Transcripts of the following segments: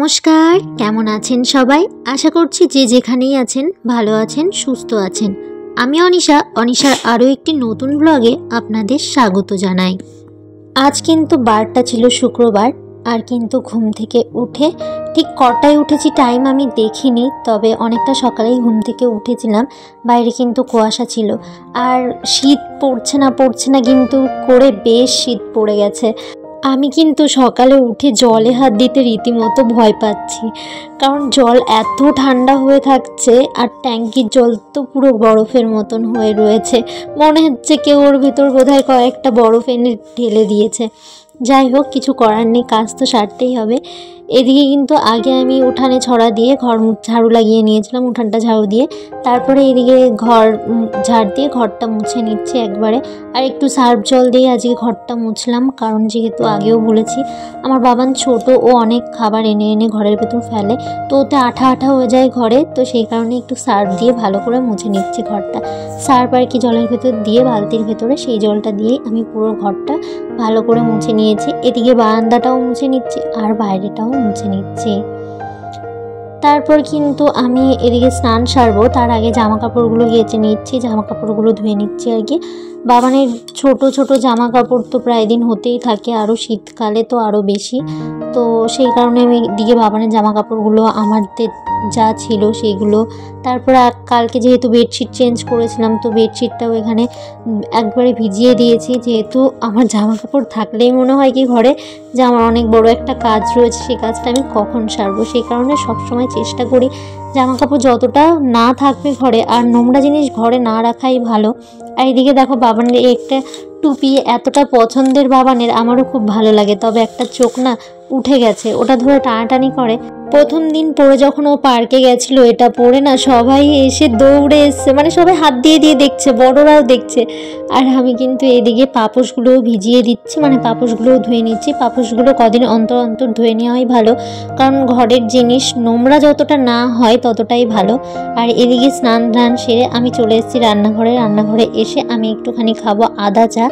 নমস্কার, কেমন আছেন সবাই? আশা করছি যে যেখানেই আছেন ভালো আছেন, সুস্থ আছেন। আমি অনিশার আরও একটি নতুন ব্লগে আপনাদের স্বাগত জানাই। আজ কিন্তু বারটা ছিল শুক্রবার, আর কিন্তু ঘুম থেকে উঠে ঠিক কটায় উঠেছি টাইম আমি দেখিনি, তবে অনেকটা সকালেই ঘুম থেকে উঠেছিলাম। বাইরে কিন্তু কুয়াশা ছিল, আর শীত পড়ছে না কিন্তু করে বেশ শীত পড়ে গেছে। আমি কিন্তু সকালে উঠে জলে হাত দিতে রীতিমতো ভয় পাচ্ছি, কারণ জল এত ঠান্ডা হয়ে থাকছে, আর ট্যাঙ্কির জল তো পুরো বরফের মতন হয়ে রয়েছে। মনে হচ্ছে কেউ ওর ভিতর বোধহয় কয়েকটা বরফ এনে ঢেলে দিয়েছে। যাই হোক, কিছু করার নেই, কাজ তো সারতেই হবে। এদিকে কিন্তু আগে আমি উঠানে ছড়া দিয়ে ঘর ঝাড়ু লাগিয়ে নিয়েছিলাম, উঠানটা ঝাড়ু দিয়ে। তারপরে এদিকে ঘর ঝাড় দিয়ে ঘরটা মুছে নিচ্ছি একবারে। আর একটু সার্ফ জল দিয়ে আজকে ঘরটা মুছলাম, কারণ যেহেতু আগেও বলেছি আমার বাবান ছোট, ও অনেক খাবার এনে এনে ঘরের ভেতর ফেলে, তো ওতে আঠা আঠা হয়ে যায় ঘরে, তো সেই কারণে একটু সার্ফ দিয়ে ভালো করে মুছে নিচ্ছি ঘরটা। সার্ফ আর কি জলের ভেতর দিয়ে বালতির ভেতরে, সেই জলটা দিয়েই আমি পুরো ঘরটা ভালো করে মুছে নিয়েছি। এদিকে বারান্দাটাও মুছে নিচ্ছি আর বাইরেটাও মুছে নিচ্ছি। তারপর কিন্তু আমি এদিকে স্নান সারবো, তার আগে জামা কাপড়গুলো কেচে নিচ্ছি, জামা কাপড়গুলো ধুয়ে নিচ্ছি আর কি। বাবানের ছোট ছোট জামা কাপড় তো প্রায় দিন হতেই থাকে, আরও শীতকালে তো আরও বেশি। তো সেই কারণে আমি এদিকে বাবানের জামা কাপড়গুলো আমাদের যা ছিল সেইগুলো, তারপরে কালকে যেহেতু বেডশিট চেঞ্জ করেছিলাম, তো বেডশিটটাও এখানে একবারে ভিজিয়ে দিয়েছি। যেহেতু আমার জামা কাপড় থাকলেই মনে হয় কি ঘরে যে আমার অনেক বড় একটা কাজ রয়েছে, সেই কাজটা আমি কখন সারবো, সেই কারণে সবসময় চেষ্টা করি জামা কাপড় যতটা না থাকবে ঘরে, আর নোংরা জিনিস ঘরে না রাখাই ভালো। আর এদিকে দেখো বাবানের একটা টুপি এতটা পছন্দের বাবানের, আমারও খুব ভালো লাগে, তবে একটা চোখ না উঠে গেছে, ওটা ধরে টানাটানি করে। প্রথম দিন পরে যখন ও পার্কে গেছিল, এটা পরে না সবাই এসে দৌড়ে এসছে, মানে সবাই হাত দিয়ে দিয়ে দেখছে, বড়রাও দেখছে। আর আমি কিন্তু এদিকে পাপোশগুলোও ভিজিয়ে দিচ্ছি, মানে পাপোশগুলোও ধুয়ে নিচ্ছি। পাপোশগুলো কদিন অন্তর অন্তর ধুয়ে নেওয়াই ভালো, কারণ ঘরের জিনিস নোংরা যতটা না হয় ততটাই ভালো। আর এদিকে স্নান ধান সেরে আমি চলে এসেছি রান্নাঘরে এসে আমি একটুখানি খাবো আদা চা।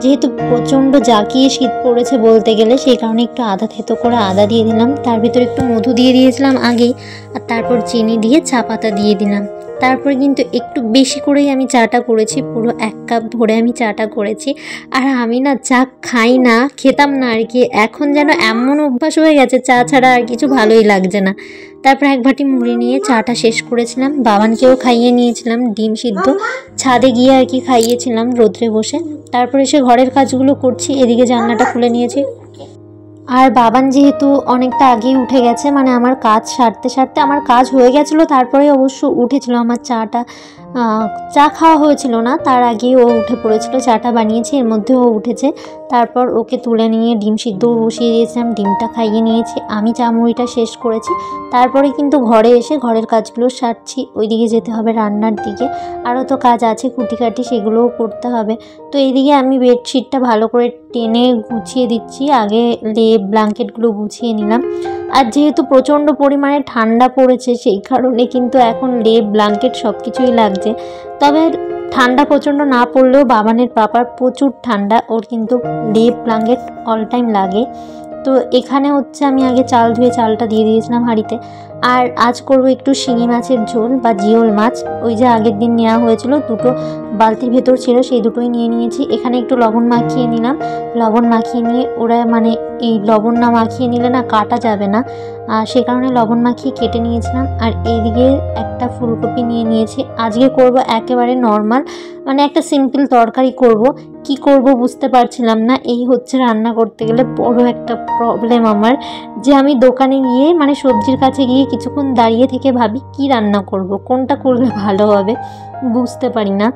যেহেতু প্রচণ্ড জাঁকিয়ে শীত পড়েছে বলতে গেলে, সেই কারণে একটু আদা থেতো করে আদা দিয়ে দিলাম, তার ভিতরে একটু মধু দিয়ে দিয়েছিলাম আগেই, আর তারপর চিনি দিয়ে চা পাতা দিয়ে দিলাম। তারপরে কিন্তু একটু বেশি করেই আমি চাটা করেছি, পুরো 1 কাপ ভরে আমি চাটা করেছি। আর আমি না চা খাই না, খেতাম না আর কি, এখন যেন এমন অভ্যাস হয়ে গেছে চা ছাড়া আর কিছু ভালোই লাগছে না। তারপর 1 বাটি মুড়ি নিয়ে চাটা শেষ করেছিলাম, বাবানকেও খাইয়ে নিয়েছিলাম ডিম সিদ্ধ, ছাদে গিয়ে আর কি খাইয়েছিলাম রোদ্রে বসে। তারপর এসে ঘরের কাজগুলো করছি, এদিকে জানলাটা খুলে নিয়েছি। আর বাবান যেহেতু অনেকটা আগেই উঠে গেছে, মানে আমার কাজ সারতে সারতে আমার কাজ হয়ে গেছিলো, তারপরে অবশ্য উঠেছিল, আমার চা খাওয়া হয়েছিল না, তার আগেই ও উঠে পড়েছিল, চাটা বানিয়েছি এর মধ্যে ও উঠেছে। তারপর ওকে তুলে নিয়ে ডিম সিদ্ধ বসিয়ে দিয়েছিলাম, ডিমটা খাইয়ে নিয়েছি, আমি চা মুড়িটা শেষ করেছি। তারপরে কিন্তু ঘরে এসে ঘরের কাজগুলো সারছি, ওইদিকে যেতে হবে রান্নার দিকে, আরও তো কাজ আছে খুঁটিকাটি, সেগুলোও করতে হবে। তো এইদিকে আমি বেডশিটটা ভালো করে টেনে গুছিয়ে দিচ্ছি, আগে ব্ল্যাঙ্কেটগুলো গুছিয়ে নিলাম। আর যেহেতু প্রচণ্ড পরিমাণে ঠান্ডা পড়েছে, সেই কারণে কিন্তু এখন ব্ল্যাঙ্কেট সব কিছুই লাগছে। তবে ঠান্ডা প্রচণ্ড না পড়লেও বাবানের পাপার প্রচুর ঠান্ডা, ওর কিন্তু ব্ল্যাঙ্কেট অল টাইম লাগে। তো এখানে হচ্ছে আমি আগে চাল ধুয়ে চালটা দিয়ে দিয়েছিলাম হাঁড়িতে। আর আজ করব একটু শিঙি মাছের ঝোল বা জিওল মাছ, ওই যে আগের দিন নেওয়া হয়েছিল, দুটো বালতির ভেতর ছিল, সেই দুটোই নিয়ে নিয়েছি। এখানে একটু লবণ মাখিয়ে নিলাম, লবণ মাখিয়ে নিয়ে ওরা মানে এই লবণ না মাখিয়ে নিলে না কাটা যাবে না, সে কারণে লবণ মাখিয়ে কেটে নিয়েছিলাম। আর এইদিকে একটা ফুলকপি নিয়ে নিয়েছি, আজকে করব একেবারে নর্মাল, মানে একটা সিম্পল তরকারি করব। কি করব বুঝতে পারছিলাম না, এই হচ্ছে রান্না করতে গেলে বড় একটা প্রবলেম আমার, যে আমি দোকানে গিয়ে মানে সবজির কাছে গিয়ে কিছুক্ষণ দাঁড়িয়ে থেকে ভাবি কি রান্না করব, কোনটা করলে ভালো হবে, বুঝতে পারি না।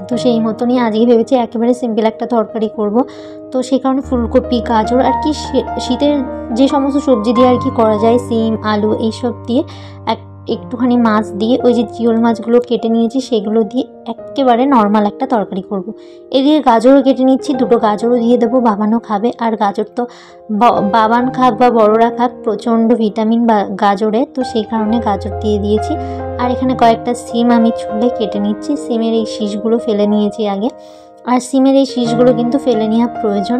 তো সেই মতনই আজকে ভেবেছি একেবারে সিম্পল একটা তরকারি করব। তো সেই কারণে ফুলকপি, গাজর আর কি শীতের যে সমস্ত সবজি দিয়ে আর কি করা যায়, সিম, আলু এইসব দিয়ে একটুখানি মাছ দিয়ে, ওই যে জিওল মাছগুলো কেটে নিয়েছি সেগুলো দিয়ে একেবারে নর্মাল একটা তরকারি করব। এদিকে গাজরও কেটে নিচ্ছি, দুটো গাজরও দিয়ে দেবো, বাবানও খাবে। আর গাজর তো বাবান খাক বা বড়রা খাক, প্রচণ্ড ভিটামিন বা গাজরে, তো সেই কারণে গাজর দিয়ে দিয়েছি। আর এখানে কয়েকটা সিম আমি ছুলে কেটে নিচ্ছি, সিমের এই শীষগুলো ফেলে নিয়েছি আগে, আর সিমের এই শীষগুলো কিন্তু ফেলে নেওয়া প্রয়োজন।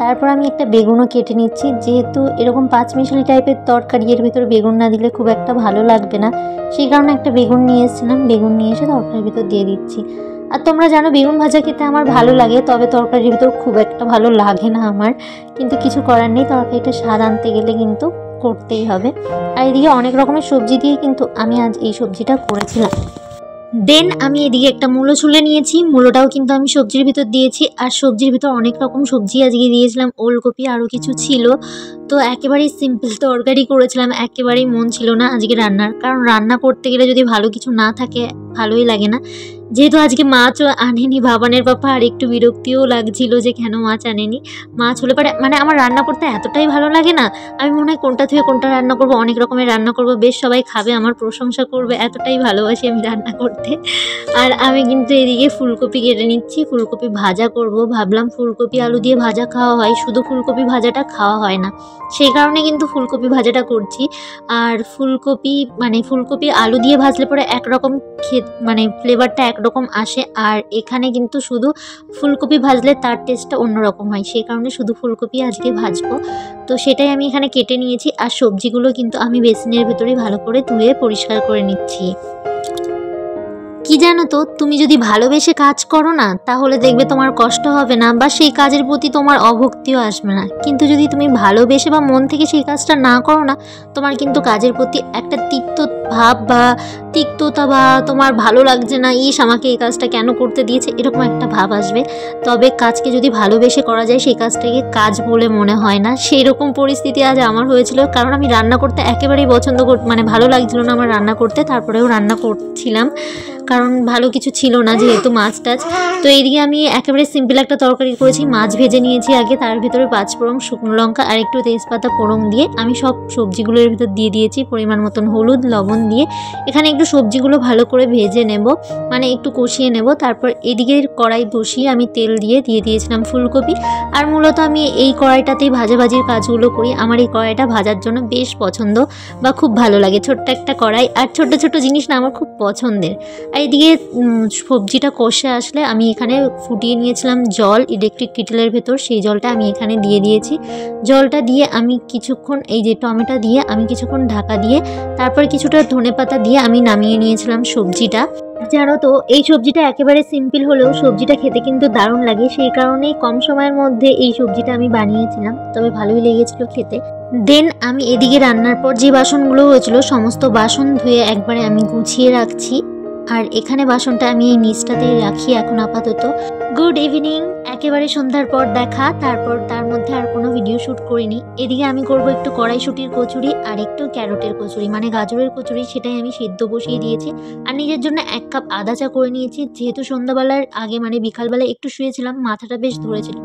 তারপর আমি একটা বেগুনও কেটে নিচ্ছি, যেহেতু এরকম পাঁচমিশালি টাইপের তরকারি, এর ভিতরে বেগুন না দিলে খুব একটা ভালো লাগবে না, সেই কারণে একটা বেগুন নিয়ে এসেছিলাম। বেগুন নিয়ে এসে তরকারির ভিতর দিয়ে দিচ্ছি। আর তোমরা জানো বেগুন ভাজা খেতে আমার ভালো লাগে, তবে তরকারির ভিতর খুব একটা ভালো লাগে না আমার, কিন্তু কিছু করার নেই, তরকারিটা স্বাদ আনতে গেলে কিন্তু করতেই হবে। আর এদিকে অনেক রকমের সবজি দিয়ে কিন্তু আমি আজ এই সবজিটা করেছিলাম। দেন আমি এদিকে একটা মূলো ছুলে নিয়েছি, মূলোটাও কিন্তু আমি সবজির ভিতর দিয়েছি। আর সবজির ভিতর অনেক রকম সবজি আজকে দিয়েছিলাম, ওলকপি আরও কিছু ছিল। তো একেবারেই সিম্পল তরকারি করেছিলাম, একেবারেই মন ছিল না আজকে রান্নার, কারণ রান্না করতে গেলে যদি ভালো কিছু না থাকে ভালোই লাগে না। যেহেতু আজকে মাছও আনেনি বাবানের পাপা, আর একটু বিরক্তিও লাগছিল যে কেন মাছ আনেনি। মাছ হলে পরে মানে আমার রান্না করতে এতটাই ভালো লাগে না, আমি মনে হয় কোনটা থেকে কোনটা রান্না করব, অনেক রকমের রান্না করব, বেশ সবাই খাবে, আমার প্রশংসা করবে, এতটাই ভালোবাসি আমি রান্না করতে। আর আমি কিন্তু এদিকে ফুলকপি কেটে নিচ্ছি, ফুলকপি ভাজা করব। ভাবলাম ফুলকপি আলু দিয়ে ভাজা খাওয়া হয়, শুধু ফুলকপি ভাজাটা খাওয়া হয় না, সেই কারণে কিন্তু ফুলকপি ভাজাটা করছি। আর ফুলকপি আলু দিয়ে ভাজলে পরে একরকম মানে ফ্লেভারটা একরকম আসে, আর এখানে কিন্তু শুধু ফুলকপি ভাজলে তার টেস্টটা অন্যরকম হয়, সেই কারণে শুধু ফুলকপি আজকে ভাজবো। তো সেটাই আমি এখানে কেটে নিয়েছি। আর সবজিগুলো কিন্তু আমি বেসিনের ভেতরেই ভালো করে ধুয়ে পরিষ্কার করে নিচ্ছি। কি জানো তো, তুমি যদি ভালোবেসে কাজ করো না, তাহলে দেখবে তোমার কষ্ট হবে না, বা সেই কাজের প্রতি তোমার অভক্তিও আসবে না। কিন্তু যদি তুমি ভালোবেসে বা মন থেকে সেই কাজটা না করো না, তোমার কিন্তু কাজের প্রতি একটা তিক্ত ভাব বা তিক্ততা, বা তোমার ভালো লাগছে না, ইস আমাকে এই কাজটা কেন করতে দিয়েছে, এরকম একটা ভাব আসবে। তবে কাজকে যদি ভালোবেসে করা যায়, সেই কাজটাকে কাজ বলে মনে হয় না। সেই রকম পরিস্থিতি আজ আমার হয়েছিল, কারণ আমি রান্না করতে একেবারেই পছন্দ মানে ভালো লাগছিল না আমার রান্না করতে, তারপরেও রান্না করছিলাম, কারণ ভালো কিছু ছিল না যেহেতু মাছ টাছ। তো এইদিকে আমি একেবারে সিম্পল একটা তরকারি করেছি, মাছ ভেজে নিয়েছি আগে, তার ভিতরে 5 ফোড়ন, শুকনো লঙ্কা আর একটু তেজপাতা ফোড়ন দিয়ে আমি সব সবজিগুলোর ভিতর দিয়ে দিয়েছি, পরিমাণ মতন হলুদ লবণ দিয়ে এখানে একটু সবজিগুলো ভালো করে ভেজে নেব, মানে একটু কষিয়ে নেব। তারপর এদিকে কড়াই বসিয়ে আমি তেল দিয়ে দিয়েছিলাম ফুলকপি। আর মূলত আমি এই কড়াইটাতেই ভাজাভাজির কাজগুলো করি, আমার এই কড়াইটা ভাজার জন্য বেশ পছন্দ বা খুব ভালো লাগে, ছোট্ট একটা কড়াই, আর ছোট ছোট জিনিস না আমার খুব পছন্দের। আর এদিকে সবজিটা কষে আসলে আমি এখানে ফুটিয়ে নিয়েছিলাম জল ইলেকট্রিক কেটেলের ভেতর, সেই জলটা আমি এখানে দিয়ে দিয়েছি। জলটা দিয়ে আমি কিছুক্ষণ এই যে টমেটো দিয়ে আমি কিছুক্ষণ ঢাকা দিয়ে তারপর কিছুটা ধনেপাতা দিয়ে আমি নামিয়ে নিয়েছিলাম সবজিটা। জানো তো এই সবজিটা একেবারে সিম্পল হলেও সবজিটা খেতে কিন্তু দারুণ লাগে, সেই কারণেই কম সময়ের মধ্যে এই সবজিটা আমি বানিয়েছিলাম, তবে ভালোই লেগেছিল খেতে। দেন আমি এদিকে রান্নার পর যে বাসনগুলো হয়েছিল সমস্ত বাসন ধুয়ে একবারে আমি গুছিয়ে রাখছি। আর এখানে বাসনটা আমি এই নিচটাতেই রাখি এখন আপাতত। গুড ইভিনিং, একেবারে সন্ধ্যার পর দেখা, তারপর তার মধ্যে আর কোনো ভিডিও শ্যুট করিনি। এদিকে আমি করব একটু কড়াইশুঁটির কচুরি আর একটু ক্যারটের কচুরি, মানে গাজরের কচুরি, সেটাই আমি সিদ্ধ বসিয়ে দিয়েছি। আর নিজের জন্য 1 কাপ আদা চা করে নিয়েছি, যেহেতু সন্ধ্যাবেলার আগে মানে বিকালবেলা একটু শুয়েছিলাম, মাথাটা বেশ ধরেছিল,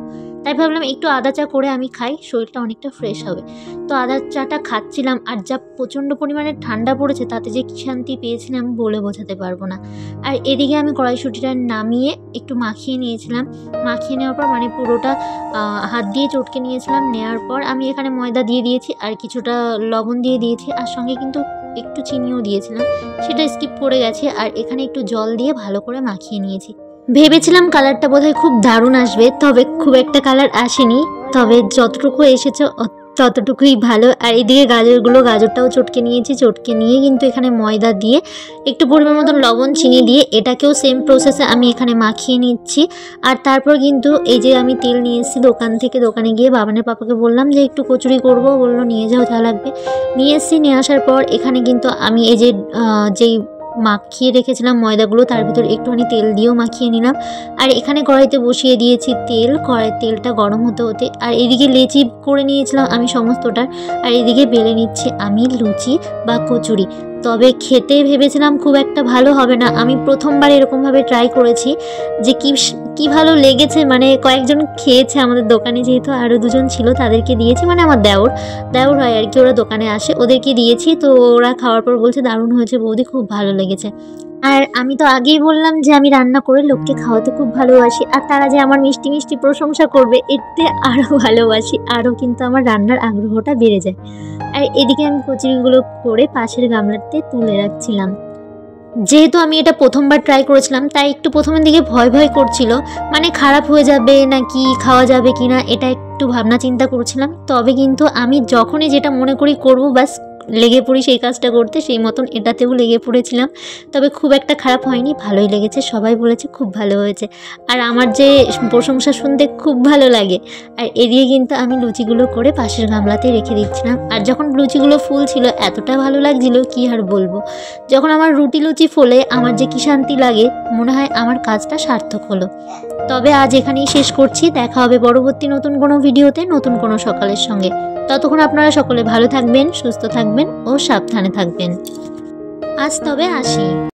তাই ভাবলাম একটু আদা চা করে আমি খাই, শরীরটা অনেকটা ফ্রেশ হবে। তো আদা চাটা খাচ্ছিলাম, আর যা প্রচণ্ড পরিমাণে ঠান্ডা পড়েছে তাতে যে কী শান্তি পেয়েছিলাম বলে বোঝাতে পারবো না। আর এদিকে আমি কড়াইশুঁটিটা নামিয়ে একটু মাখিয়ে নিয়েছিলাম, মাখিয়ে নেওয়ার পর মানে পুরোটা হাত দিয়ে চটকে নিয়েছিলাম। নেওয়ার পর আমি এখানে ময়দা দিয়ে দিয়েছি আর কিছুটা লবণ দিয়ে দিয়েছি, আর সঙ্গে কিন্তু একটু চিনিও দিয়েছিলাম, সেটা স্কিপ করে গেছে। আর এখানে একটু জল দিয়ে ভালো করে মাখিয়ে নিয়েছি। ভেবেছিলাম কালারটা বোধহয় খুব দারুণ আসবে, তবে খুব একটা কালার আসেনি, তবে যতটুকু এসেছে ততটুকুই ভালো। আর এদিকে গাজরটাও চটকে নিয়েছি, চটকে নিয়ে কিন্তু এখানে ময়দা দিয়ে একটু পরিমাণ মতন লবণ চিনি দিয়ে এটাকেও সেম প্রসেসে আমি এখানে মাখিয়ে নিচ্ছি। আর তারপর কিন্তু এই যে আমি তেল নিয়ে এসেছি দোকানে গিয়ে বাবানের পাপাকে বললাম যে একটু কচুরি করবো, বললো নিয়ে যাও যা লাগবে। নিয়ে এসেছি, নিয়ে আসার পর এখানে কিন্তু আমি এই যে যেই মাখিয়ে রেখেছিলাম ময়দাগুলো তার ভিতর একটুখানি তেল দিয়েও মাখিয়ে নিলাম। আর এখানে কড়াইতে বসিয়ে দিয়েছি তেল, কড়াইয়ের তেলটা গরম হতে আর এদিকে লেচি করে নিয়েছিলাম আমি সমস্তটার, আর এদিকে বেলে নিচ্ছি আমি লুচি বা কচুরি। তবে খেতে ভেবেছিলাম খুব একটা ভালো হবে না, আমি প্রথমবার এরকমভাবে ট্রাই করেছি যে কি ভালো লেগেছে, মানে কয়েকজন খেয়েছে আমাদের দোকানে, যেহেতু আরও 2জন ছিল তাদেরকে দিয়েছি, মানে আমার দেওর হয় আর কি, ওরা দোকানে আসে, ওদেরকে দিয়েছি। তো ওরা খাওয়ার পর বলছে দারুণ হয়েছে বৌদি, খুব ভালো লেগেছে। আর আমি তো আগেই বললাম যে আমি রান্না করে লোককে খাওয়াতে খুব ভালোবাসি, আর তারা যে আমার মিষ্টি মিষ্টি প্রশংসা করবে এতে আরও ভালোবাসি, আরও কিন্তু আমার রান্নার আগ্রহটা বেড়ে যায়। আর এদিকে আমি কচুরিগুলো করে পাশের গামলাতে তুলে রাখছিলাম। যেহেতু আমি এটা প্রথমবার ট্রাই করেছিলাম, তাই একটু প্রথমের দিকে ভয় ভয় করছিল, মানে খারাপ হয়ে যাবে নাকি খাওয়া যাবে কিনা এটা একটু ভাবনা চিন্তা করছিলাম। তবে কিন্তু আমি যখনই যেটা মনে করি করব ব্যাস লেগে পড়ি সেই কাজটা করতে, সেই মতন এটাতেও লেগে পড়েছিলাম। তবে খুব একটা খারাপ হয়নি, ভালোই লেগেছে, সবাই বলেছে খুব ভালো হয়েছে। আর আমার যে প্রশংসা শুনতে খুব ভালো লাগে। আর এদিকে কিন্তু আমি লুচিগুলো করে পাশের গামলাতে রেখে দিচ্ছিলাম। আর যখন লুচিগুলো ফুল ছিল এতটা ভালো লাগছিল কি আর বলবো। যখন আমার রুটি লুচি ফোলে আমার যে কি শান্তি লাগে, মনে হয় আমার কাজটা সার্থক হলো। তবে আজ এখানেই শেষ করছি, দেখা হবে পরবর্তী নতুন কোনো ভিডিওতে নতুন কোনো সকালের সঙ্গে। ততক্ষণ আপনারা সকলে ভালো থাকবেন, সুস্থ থাকবেন ও সাবধানে থাকবেন। আজ তবে আসি।